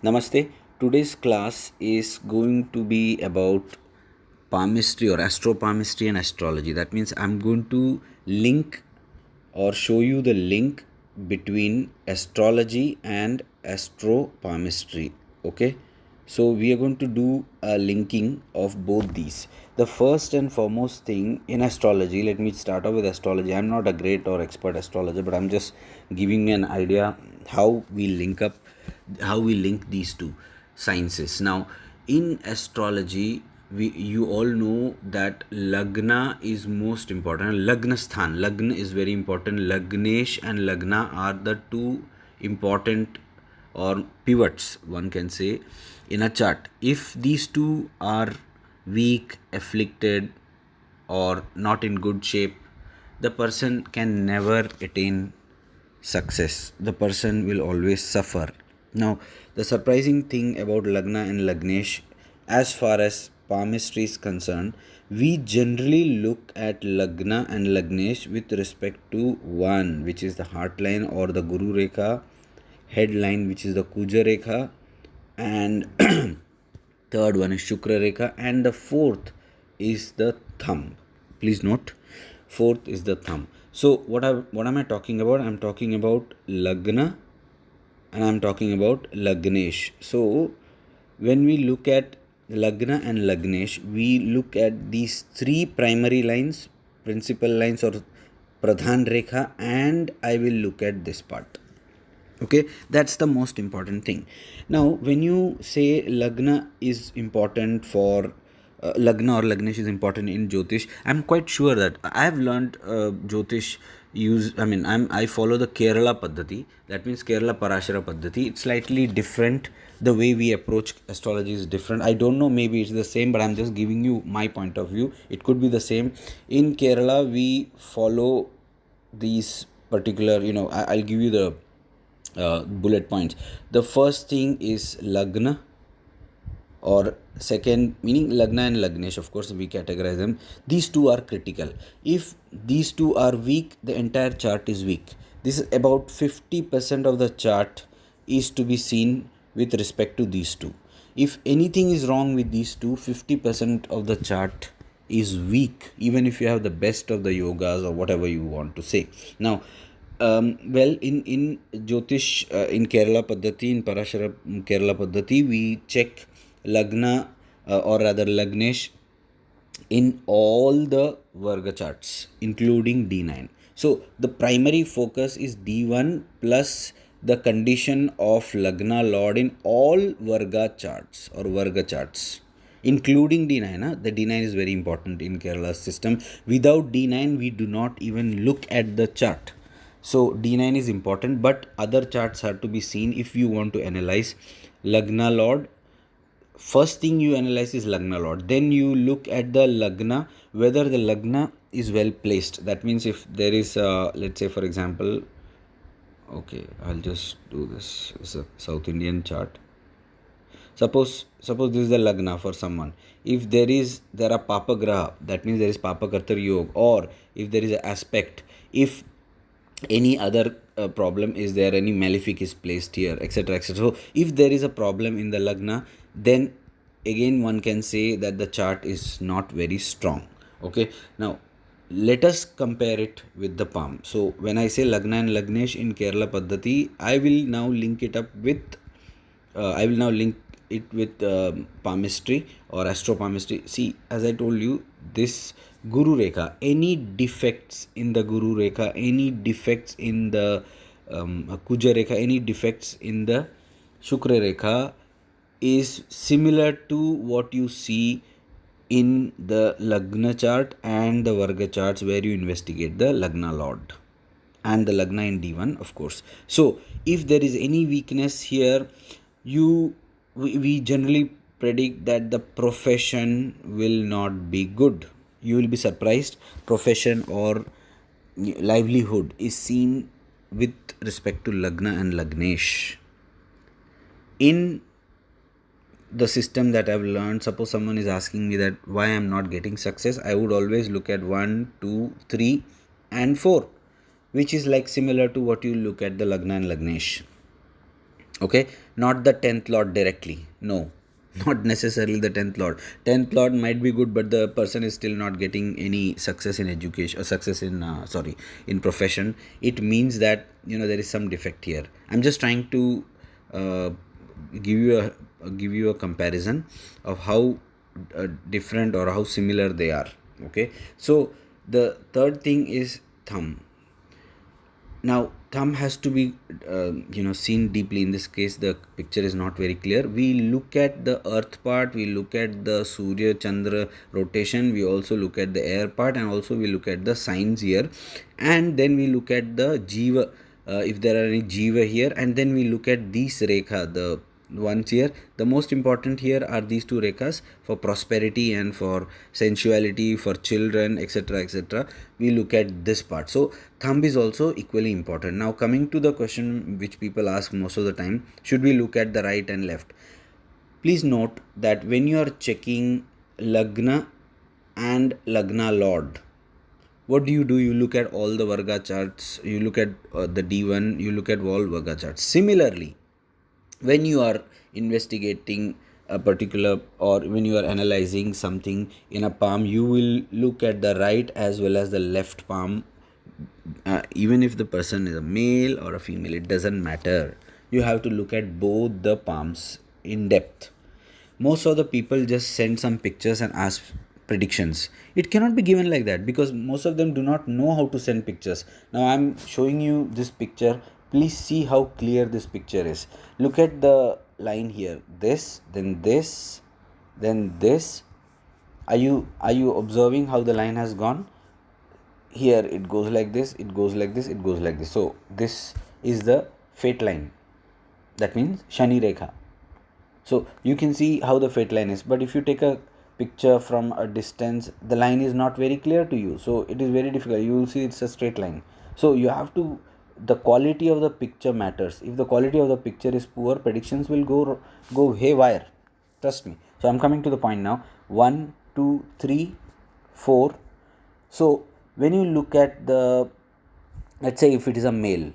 Namaste. Today's class is going to be about palmistry or astropalmistry and astrology. That means I'm going to link or show you the link between astrology and astropalmistry. Okay, so we are going to do a linking of both these. The first and foremost thing in astrology, let me start off with astrology. I'm not a great or expert astrologer, but I'm just giving you an idea how we link these two sciences. Now in astrology, you all know that Lagna is most important. Lagna is very important. Lagnesh and Lagna are the two important or pivots, one can say, in a chart. If these two are weak, afflicted, or not in good shape, the person can never attain success. The person will always suffer. Now, the surprising thing about Lagna and Lagnesh, as far as palmistry is concerned, we generally look at Lagna and Lagnesh with respect to one, which is the heart line or the Guru Rekha, headline, which is the Kuja Rekha, and third one is Shukra Rekha, and the fourth is the thumb. Please note, fourth is the thumb. So what am I talking about? I'm talking about Lagna and I'm talking about Lagnesh. So when we look at Lagna and Lagnesh, we look at these three primary lines, principal lines or Pradhan Rekha, and I will look at this part. Okay, that's the most important thing. Now when you say Lagna is important for Lagna or Lagnesh is important in Jyotish, I'm quite sure that I have learned Jyotish use. I follow the Kerala Paddhati. That means Kerala Parashara Paddhati. It's slightly different. The way we approach astrology is different. I don't know, maybe it's the same, but I'm just giving you my point of view. It could be the same. In Kerala we follow these particular, I'll give you the bullet points. The first thing is Lagna, or second, meaning Lagna and Lagnesh, of course we categorize them. These two are critical. If these two are weak, the entire chart is weak. This is about 50% of the chart is to be seen with respect to these two. If anything is wrong with these two, 50% of the chart is weak, even if you have the best of the yogas or whatever you want to say. Now in Jyotish, in Kerala Paddhati, in Parashara Kerala Paddhati, we check Lagna or rather Lagnesh in all the Varga charts, including D9. So the primary focus is D1 plus the condition of Lagna Lord in all Varga charts or Varga charts, including D9. The D9 is very important in Kerala's system. Without D9, we do not even look at the chart. So D9 is important, but other charts have to be seen if you want to analyze Lagna Lord. First thing you analyze is Lagna Lord. Then you look at the Lagna, whether the Lagna is well placed. That means if there is, let's say for example, okay, I'll just do this. It's a South Indian chart. Suppose this is the Lagna for someone. If there are Papa Graha, that means there is Papa Kartar Yoga, or if there is an aspect, if any other problem is there, any malefic is placed here, etc, etc. So if there is a problem in the Lagna, then again one can say that the chart is not very strong. Okay, now let us compare it with the palm. So when I say Lagna and Lagnesh in Kerala Paddhati, I will now link it with palmistry or astropalmistry. See, as I told you, this Guru Rekha, any defects in the Guru Rekha, any defects in the Kuja Rekha, any defects in the Shukra Rekha is similar to what you see in the Lagna chart and the Varga charts, where you investigate the Lagna Lord and the Lagna in D1, of course. So if there is any weakness here, we generally predict that the profession will not be good. You will be surprised. Profession or livelihood is seen with respect to Lagna and Lagnesh. In the system that I've learned, suppose someone is asking me that why I'm not getting success, I would always look at 1, 2, 3 and 4, which is like similar to what you look at the Lagna and Lagnesh. Okay, not the 10th lord directly, no, not necessarily the 10th lord. 10th lord might be good, but the person is still not getting any success in education or success in sorry, in profession. It means that there is some defect here. I'm just trying to uh, give you a comparison of how different or how similar they are. Okay, so the third thing is thumb. Now thumb has to be seen deeply. In this case the picture is not very clear. We look at the earth part, we look at the surya chandra rotation, we also look at the air part, and also we look at the signs here, and then we look at the jiva, if there are any jiva here, and then we look at these rekha, the ones here. The most important here are these two rekhas for prosperity and for sensuality, for children, etc., etc. We look at this part. So thumb is also equally important. Now coming to the question which people ask most of the time, should we look at the right and left? Please note that when you are checking Lagna and Lagna Lord, what do? You look at all the Varga charts, you look at the D1, you look at all Varga charts. Similarly, when you are investigating a particular, or when you are analyzing something in a palm, you will look at the right as well as the left palm. Even if the person is a male or a female, it doesn't matter. You have to look at both the palms in depth. Most of the people just send some pictures and ask predictions. It cannot be given like that, because most of them do not know how to send pictures. Now I'm showing you this picture. Please see how clear this picture is. Look at the line here, this, then this, then this. Are you observing how the line has gone? Here it goes like this, it goes like this, it goes like this. So this is the fate line, that means Shani Rekha. So you can see how the fate line is, but if you take a picture from a distance, the line is not very clear to you, so it is very difficult. You will see it's a straight line. So you have to, the quality of the picture matters. If the quality of the picture is poor, predictions will go haywire, trust me. So I'm coming to the point now. 1 2 3 4. So when you look at the, let's say if it is a male,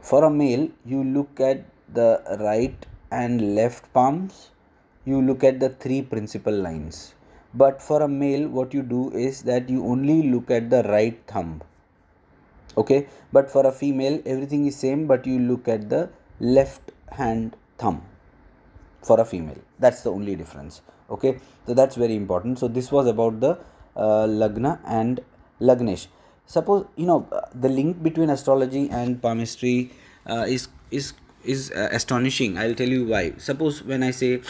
for a male you look at the right and left palms, you look at the three principal lines. But for a male, what you do is that you only look at the right thumb. Okay, but for a female everything is same, but you look at the left hand thumb for a female. That's the only difference. Okay, so that's very important. So this was about the Lagna and Lagnesh. Suppose the link between astrology and palmistry is astonishing. I'll tell you why. Suppose when I say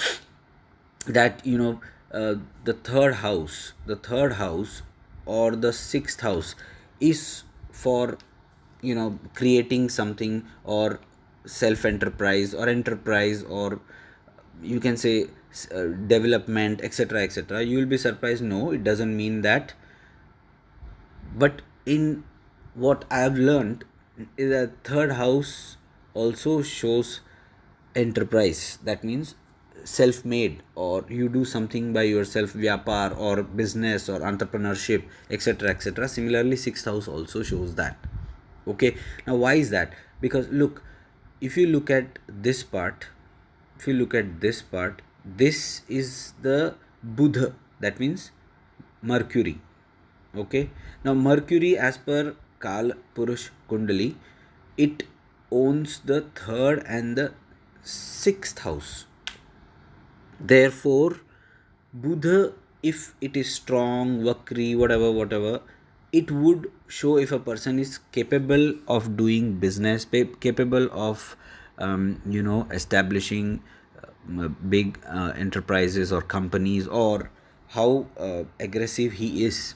that the third house or the sixth house is for creating something, or self enterprise or enterprise, or you can say development, etc., etc., you will be surprised. No, it doesn't mean that. But in what I have learned is that third house also shows enterprise. That means self-made, or you do something by yourself, vyapar or business or entrepreneurship, etc., etc. Similarly, sixth house also shows that. Okay, now why is that? Because look, if you look at this part, this is the Budha, that means Mercury. Okay, now Mercury, as per Kal Purush Kundali, it owns the third and the sixth house. Therefore, Buddha, if it is strong, Vakri, whatever, it would show if a person is capable of doing business, capable of establishing big enterprises or companies, or how aggressive he is,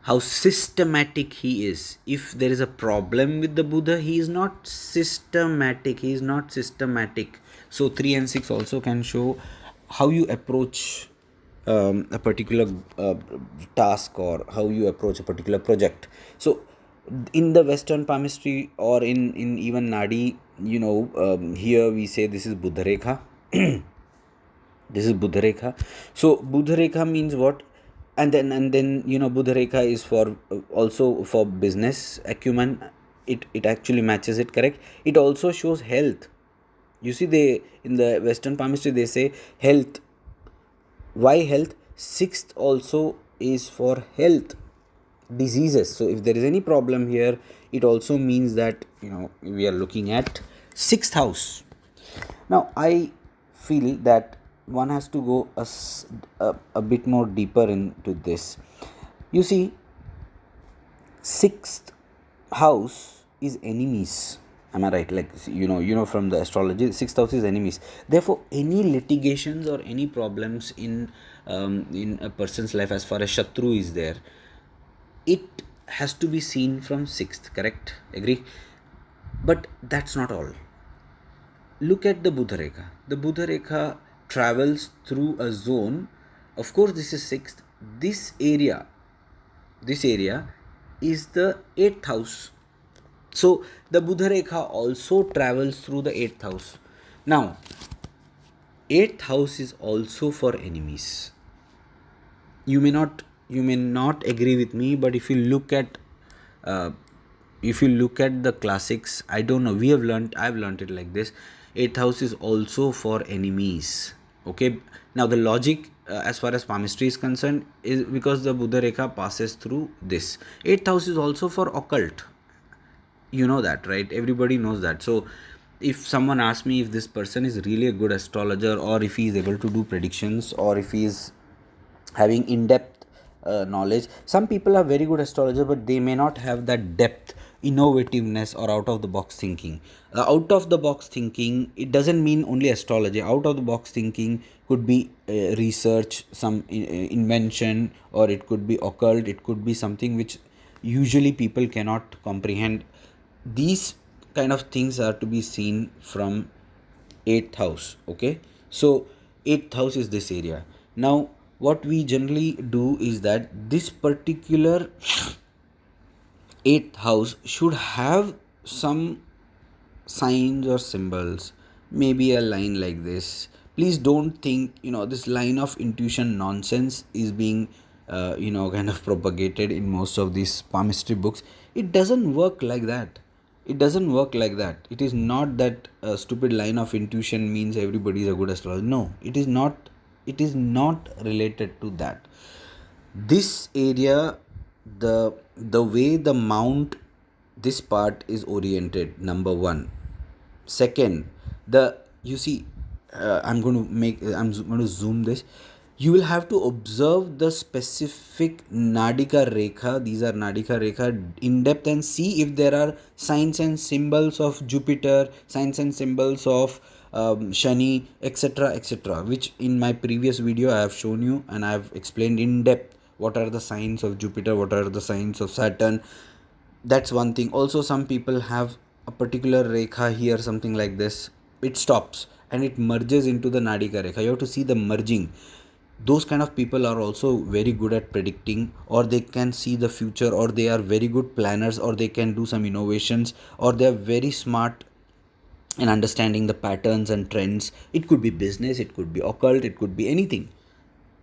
how systematic he is. If there is a problem with the Buddha, he is not systematic. So 3 and 6 also can show how you approach a particular task, or how you approach a particular project. So in the Western palmistry, or in even Nadi, here we say this is Buddha Rekha. This is Buddha Rekha. So Buddha Rekha means what? And then Buddha Rekha is for also for business acumen. it actually matches it, correct. It also shows health. You see, they in the Western palmistry they say health. Why health? Sixth also is for health, diseases. So if there is any problem here, it also means that we are looking at sixth house. Now I feel that one has to go a bit more deeper into this. You see, sixth house is enemies. Am I right? Like, from the astrology, sixth house is enemies. Therefore, any litigations or any problems in a person's life, as far as Shatru is there, it has to be seen from sixth, correct? Agree? But that's not all. Look at the Budha rekha. The Budha rekha travels through a zone. Of course, this is sixth. This area is the eighth house. So the Budha rekha also travels through the eighth house. Now, eighth house is also for enemies. You may not agree with me, but uh, if you look at the classics, I don't know, I've learned it like this. Eighth house is also for enemies. Okay, now the logic, as far as palmistry is concerned, is because the Buddha rekha passes through this. Eighth house is also for occult. You know that, right? Everybody knows that. So if someone asks me if this person is really a good astrologer, or if he is able to do predictions, or if he is having in-depth knowledge, some people are very good astrologer, but they may not have that depth, innovativeness, or out of the box thinking. Out of the box thinking, it doesn't mean only astrology. Out of the box thinking could be research, some invention, or it could be occult, it could be something which usually people cannot comprehend. These kind of things are to be seen from eighth house. Okay, so eighth house is this area. Now what we generally do is that this particular eighth house should have some signs or symbols, maybe a line like this. Please don't think this line of intuition nonsense is being kind of propagated in most of these palmistry books. It doesn't work like that. It is not that a stupid line of intuition means everybody is a good astrologer. No, it is not related to that. This area, the way the mount, this part is oriented, number one. Second, the you see, I'm going to zoom this. You will have to observe the specific nadika rekha. These are nadika rekha in depth, and see if there are signs and symbols of Jupiter, signs and symbols of Shani, etc., etc., which in my previous video I have shown you, and I have explained in depth what are the signs of Jupiter, what are the signs of Saturn. That's one thing. Also, some people have a particular rekha here, something like this. It stops and it merges into the nadika rekha. You have to see the merging. Those kind of people are also very good at predicting, or they can see the future, or they are very good planners, or they can do some innovations, or they are very smart in understanding the patterns and trends. It could be business, it could be occult, it could be anything.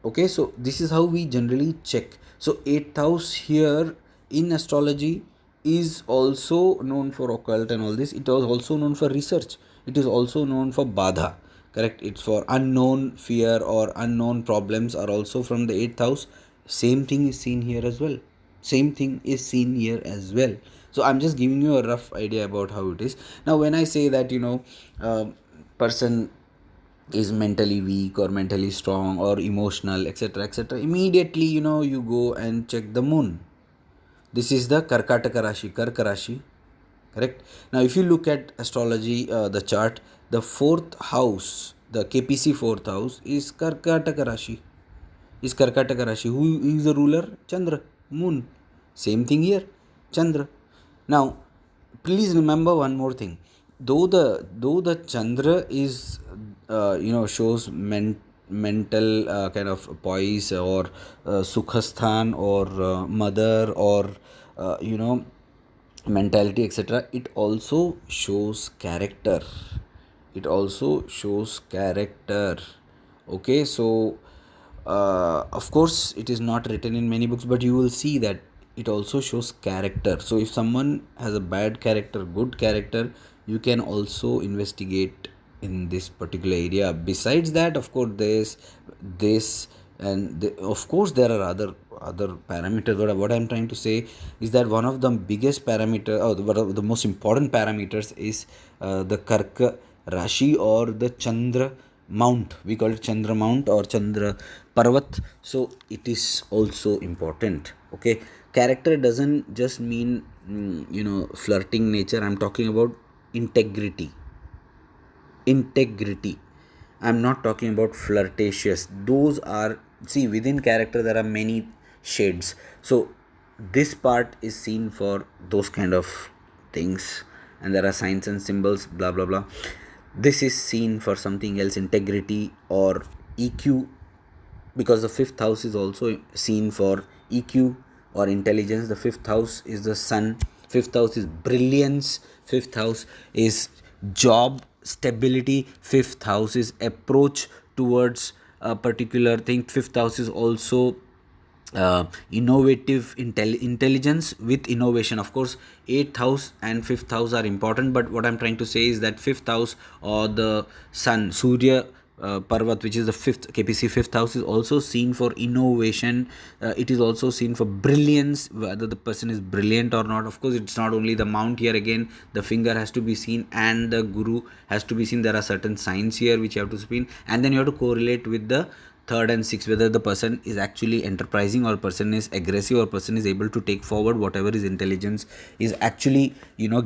Okay, so this is how we generally check. So eighth house here in astrology is also known for occult and all this. It is also known for research. It is also known for Budha, correct? It's for unknown fear or unknown problems are also from the eighth house. Same thing is seen here as well. So I'm just giving you a rough idea about how it is. Now when I say that person is mentally weak or mentally strong or emotional, etc., etc., immediately you go and check the moon. This is the Karka Rashi, correct. Now if you look at astrology, the chart, the fourth house, the KPC fourth house is Karkataka Rashi. Who is the ruler? Chandra, moon. Same thing here, Chandra. Now please remember one more thing. Though the Chandra is shows mental kind of poise, or sukhasthan, or mother, or mentality, etc., it also shows character. Okay, so of course it is not written in many books, but you will see that it also shows character. So if someone has a bad character, good character, you can also investigate in this particular area. Besides that, of course, there's this, and of course there are other parameters. What I'm trying to say is that one of the biggest parameter, or one of the most important parameters, is the karka rashi or the chandra mount. We call it chandra mount or chandra parvat. So it is also important. Okay, character doesn't just mean flirting nature. I'm talking about integrity. I'm not talking about flirtatious. Those are, see, within character there are many shades. So this part is seen for those kind of things, and there are signs and symbols, blah blah blah. This is seen for something else, integrity or EQ, because the fifth house is also seen for EQ or intelligence. The fifth house is the sun, fifth house is brilliance, fifth house is job stability, fifth house is approach towards a particular thing, fifth house is also innovative intelligence with innovation. Of course, eighth house and fifth house are important, but what I'm trying to say is that fifth house or the sun, Surya Parvat, which is the fifth KPC fifth house, is also seen for innovation. It is also seen for brilliance, whether the person is brilliant or not. Of course, it's not only the mount here. Again, the finger has to be seen and the guru has to be seen. There are certain signs here which you have to spin, and then you have to correlate with the third and sixth, whether the person is actually enterprising or person is aggressive or person is able to take forward whatever his intelligence is actually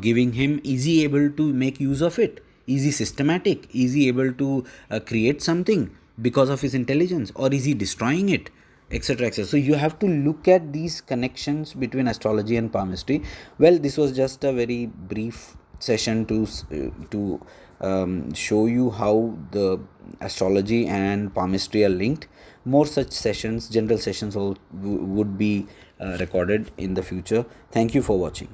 giving him. Is he able to make use of it? Is he systematic? Is he able to create something because of his intelligence, or is he destroying it, etc, etc? So you have to look at these connections between astrology and palmistry. Well, this was just a very brief session to show you how the astrology and palmistry are linked. More such sessions, general sessions, would be recorded in the future. Thank you for watching.